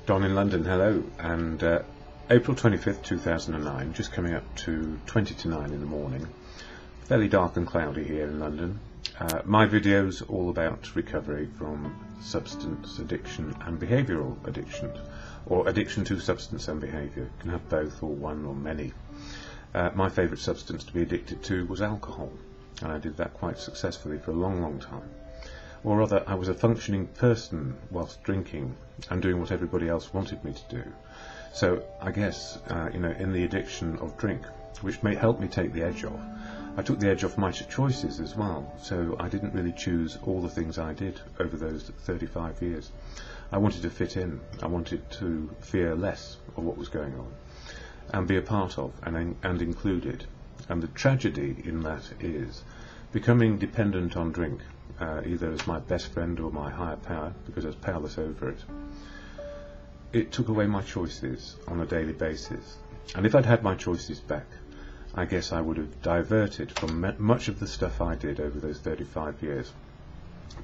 Don in London, hello, and April 25th, 2009, just coming up to 20 to 9 in the morning. Fairly dark and cloudy here in London. My video's all about recovery from substance addiction and behavioural addictions, or addiction to substance and behaviour. You can have both, or one, or many. My favourite substance to be addicted to was alcohol, and I did that quite successfully for a long time. Or rather, I was a functioning person whilst drinking and doing what everybody else wanted me to do. So I guess, in the addiction of drink, which may help me take the edge off, I took the edge off my choices as well. So I didn't really choose all the things I did over those 35 years. I wanted to fit in. I wanted to fear less of what was going on and be a part of and included. And the tragedy in that is becoming dependent on drink, either as my best friend or my higher power, because I was powerless over it. It took away my choices on a daily basis, and if I'd had my choices back, I guess I would have diverted from much of the stuff I did over those 35 years.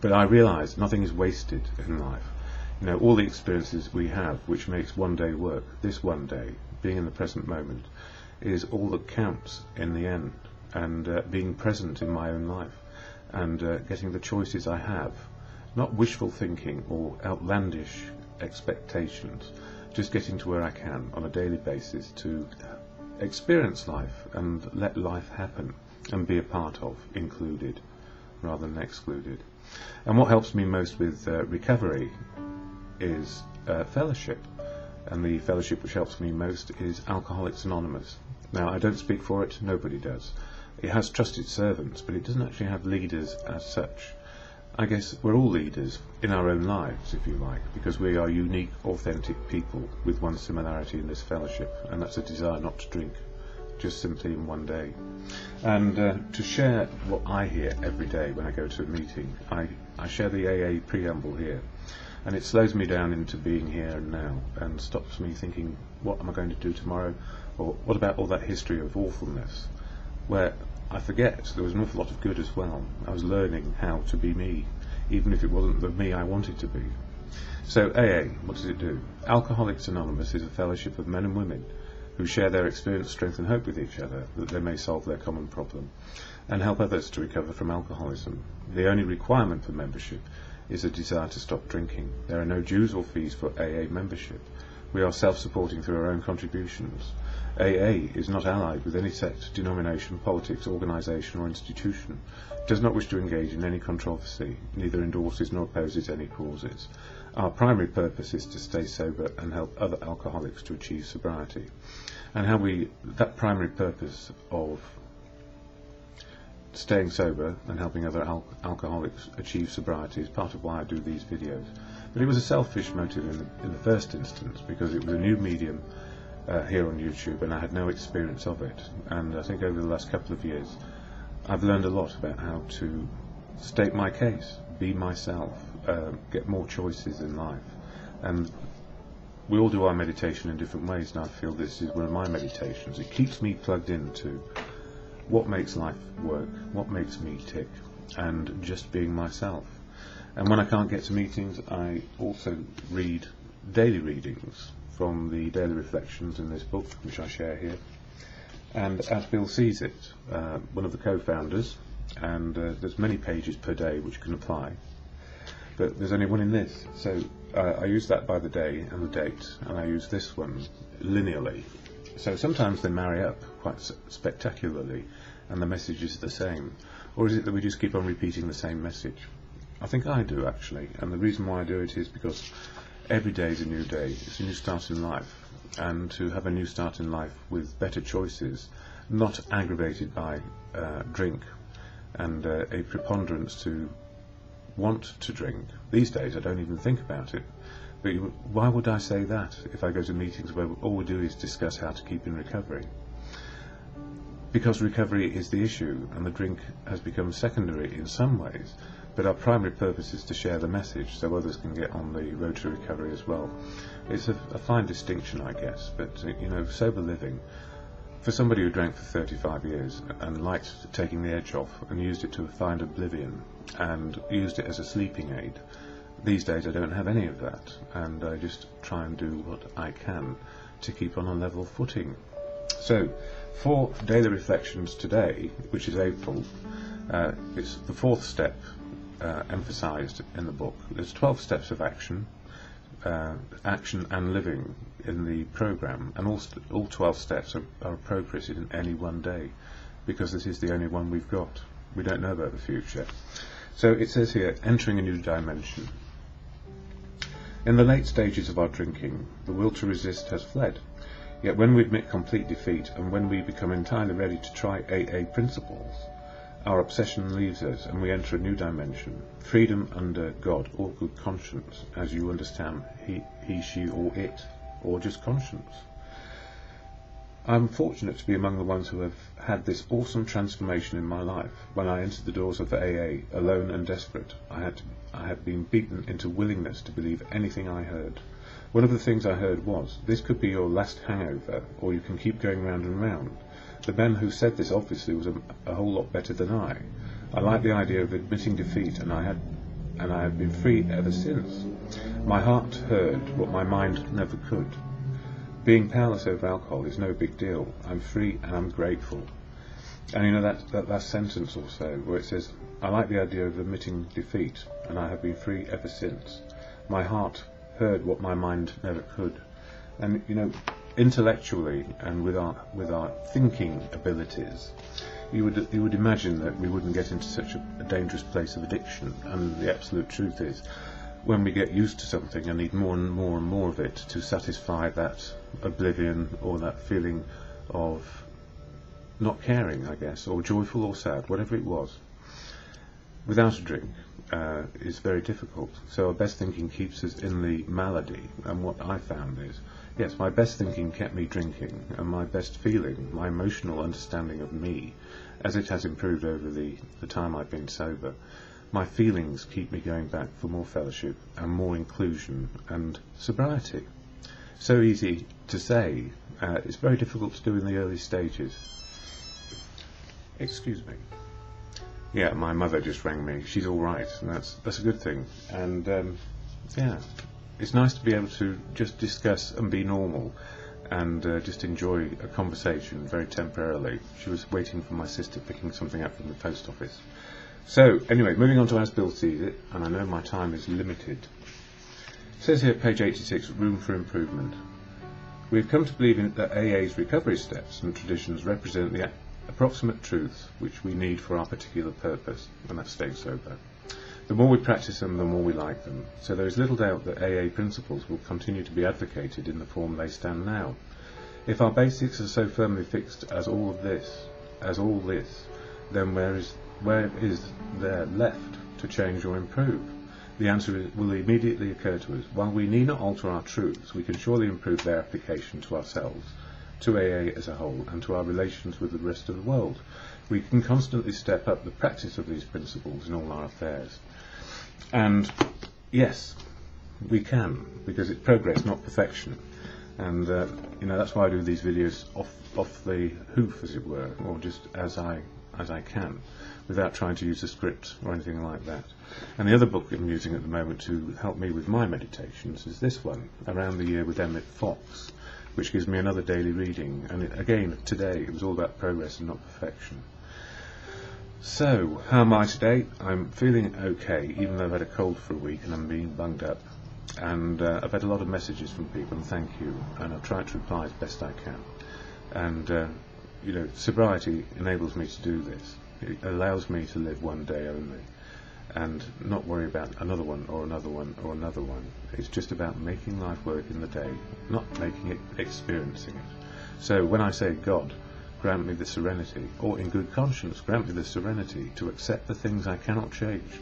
But I realised nothing is wasted in life. All the experiences we have, which makes one day work, this one day, being in the present moment, is all that counts in the end, and being present in my own life, and getting the choices I have, not wishful thinking or outlandish expectations, just getting to where I can on a daily basis to experience life and let life happen and be a part of, included rather than excluded. And what helps me most with recovery is fellowship, and the fellowship which helps me most is Alcoholics Anonymous. Now, I don't speak for it, nobody does. It has trusted servants, but it doesn't actually have leaders as such. I guess we're all leaders in our own lives, if you like, because we are unique, authentic people with one similarity in this fellowship, and that's a desire not to drink, just simply in one day. And to share what I hear every day when I go to a meeting, I share the AA preamble here, and it slows me down into being here and now, and stops me thinking, what am I going to do tomorrow, or what about all that history of awfulness, where I forget there was an awful lot of good as well. I was learning how to be me, even if it wasn't the me I wanted to be. So AA, what does it do? Alcoholics Anonymous is a fellowship of men and women who share their experience, strength and hope with each other, that they may solve their common problem and help others to recover from alcoholism. The only requirement for membership is a desire to stop drinking. There are no dues or fees for AA membership. We are self-supporting through our own contributions. AA is not allied with any sect, denomination, politics, organisation or institution, does not wish to engage in any controversy, neither endorses nor opposes any causes. Our primary purpose is to stay sober and help other alcoholics to achieve sobriety. And that primary purpose of staying sober and helping other alcoholics achieve sobriety is part of why I do these videos. But it was a selfish motive in the first instance, because it was a new medium here on YouTube, and I had no experience of it. And I think over the last couple of years I've learned a lot about how to state my case, be myself, get more choices in life. And we all do our meditation in different ways, and I feel this is one of my meditations. It keeps me plugged into what makes life work, what makes me tick, and just being myself. And when I can't get to meetings, I also read daily readings from the daily reflections in this book, which I share here. And as Bill sees it, one of the co-founders, and there's many pages per day which can apply, but there's only one in this. So I use that by the day and the date, and I use this one linearly. So sometimes they marry up quite spectacularly, and the message is the same. Or is it that we just keep on repeating the same message? I think I do, actually, and the reason why I do it is because every day is a new day. It's a new start in life, and to have a new start in life with better choices, not aggravated by drink and a preponderance to want to drink. These days I don't even think about it. But why would I say that if I go to meetings where all we do is discuss how to keep in recovery? Because recovery is the issue, and the drink has become secondary in some ways, but our primary purpose is to share the message so others can get on the road to recovery as well. It's a fine distinction, I guess, but sober living, for somebody who drank for 35 years and liked taking the edge off and used it to find oblivion and used it as a sleeping aid, these days I don't have any of that, and I just try and do what I can to keep on a level footing. So, for daily reflections today, which is April, it's the 4th step emphasised in the book. There's 12 steps of action and living in the programme, and all 12 steps are appropriate in any one day, because this is the only one we've got. We don't know about the future. So it says here, entering a new dimension. In the late stages of our drinking, the will to resist has fled. Yet when we admit complete defeat, and when we become entirely ready to try AA principles, our obsession leaves us and we enter a new dimension, freedom under God or good conscience, as you understand, he, she or it, or just conscience. I'm fortunate to be among the ones who have had this awesome transformation in my life. When I entered the doors of AA, alone and desperate, I had been beaten into willingness to believe anything I heard. One of the things I heard was, this could be your last hangover, or you can keep going round and round. The man who said this obviously was a whole lot better than I. I liked the idea of admitting defeat, and I have been free ever since. My heart heard what my mind never could. Being powerless over alcohol is no big deal. I'm free and I'm grateful. And you know that last sentence also, where it says, I like the idea of admitting defeat, and I have been free ever since. My heart heard what my mind never could. And you know, intellectually and with our thinking abilities, you would imagine that we wouldn't get into such a dangerous place of addiction. And the absolute truth is, when we get used to something and need more and more and more of it to satisfy that oblivion or that feeling of not caring, I guess, or joyful or sad, whatever it was, without a drink is very difficult. So our best thinking keeps us in the malady, and what I found is, yes, my best thinking kept me drinking, and my best feeling, my emotional understanding of me, as it has improved over the time I've been sober, my feelings keep me going back for more fellowship and more inclusion and sobriety. So easy to say, it's very difficult to do in the early stages. Excuse me. Yeah, my mother just rang me. She's all right, and that's a good thing. And yeah, it's nice to be able to just discuss and be normal, and just enjoy a conversation very temporarily. She was waiting for my sister picking something up from the post office. So anyway, moving on to As Bill Sees It, and I know my time is limited. It says here, page 86, room for improvement. We have come to believe that AA's recovery steps and traditions represent the approximate truth which we need for our particular purpose, and that's staying sober. The more we practice them, the more we like them. So there is little doubt that AA principles will continue to be advocated in the form they stand now. If our basics are so firmly fixed as all this, then where is there left to change or improve? The answer will immediately occur to us. While we need not alter our truths, we can surely improve their application to ourselves, to AA as a whole, and to our relations with the rest of the world. We can constantly step up the practice of these principles in all our affairs. And yes, we can, because it's progress, not perfection. And you know, that's why I do these videos off the hoof, as it were, or just as I can, without trying to use a script or anything like that. And the other book I'm using at the moment to help me with my meditations is this one, Around the Year with Emmett Fox, which gives me another daily reading. And again, today, it was all about progress and not perfection. So, how am I today? I'm feeling okay, even though I've had a cold for a week and I'm being bunged up. And I've had a lot of messages from people, and thank you, and I've tried to reply as best I can. And you know, sobriety enables me to do this. It allows me to live one day only, and not worry about another one or another one or another one. It's just about making life work in the day, not making it, experiencing it. So when I say, God, grant me the serenity, or in good conscience, grant me the serenity to accept the things I cannot change,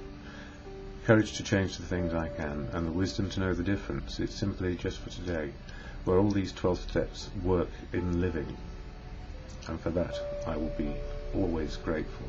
courage to change the things I can, and the wisdom to know the difference, it's simply just for today, where all these 12 steps work in living. And for that, I will be always grateful.